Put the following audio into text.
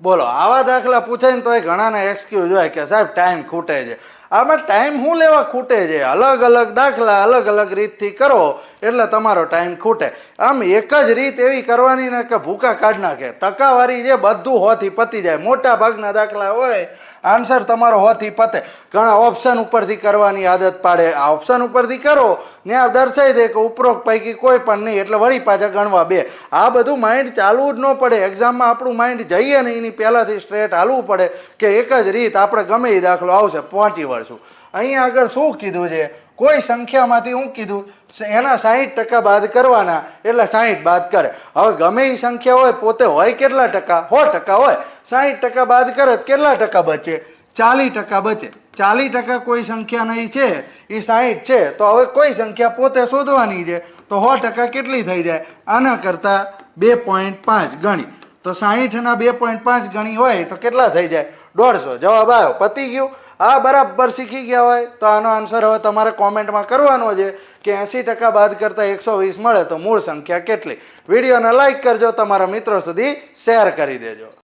બોલો, આવા દાખલા પૂછાય ને તો એ ઘણાને એક્સક્યુઝ હોય કે સાહેબ ટાઈમ ખૂટે છે. આમાં ટાઈમ શું લેવા ખૂટે છે? અલગ અલગ દાખલા અલગ અલગ રીતથી કરો એટલે તમારો ટાઈમ ખૂટે. આમ એક જ રીત એવી કરવાની ને કે ભૂકા કાઢ નાખે. ટકાવારી જે બધું હોથી પતી જાય. મોટા ભાગના દાખલા હોય આન્સર તમારો હોથી પતે. ઘણા ઓપ્શન ઉપરથી કરવાની આદત પાડે. આ ઓપ્શન ઉપરથી કરો ને આ દર્શાવી દે કે ઉપરોક્ત પૈકી કોઈ પણ નહીં એટલે વળી પાછા ગણવા બે. આ બધું માઇન્ડ ચાલવું જ ન પડે. એક્ઝામમાં આપણું માઇન્ડ જઈએ ને એની પહેલાંથી સ્ટ્રેટ હાલવું પડે કે એક જ રીત આપણે ગમે એ દાખલો આવશે પહોંચી વળશું. અહીંયા આગળ શું કીધું છે? કોઈ સંખ્યામાંથી હું કીધું એના 60% બાદ કરવાના એટલે 60 બાદ કરે. હવે ગમે એ સંખ્યા હોય પોતે હોય કેટલા ટકા? 100% હોય. 60% બાદ કરે કેટલા ટકા બચે? 40% બચે. 40% કોઈ સંખ્યા નહીં છે એ 60 છે તો હવે કોઈ સંખ્યા પોતે શોધવાની છે તો 100% કેટલી થઈ જાય? આના કરતાં 2.5 ગણી. તો 60ના 2.5 ગણી હોય તો કેટલા થઈ જાય? 150. જવાબ આવ્યો. પતી ગયું. આ બરાબર શીખી ગયા હોય તો આનો આન્સર હવે તમારે કોમેન્ટમાં કરવાનો છે કે 80% બાદ કરતાં 120 મળે તો મૂળ સંખ્યા કેટલી. વિડીયોને લાઈક કરજો, તમારા મિત્રો સુધી શેર કરી દેજો.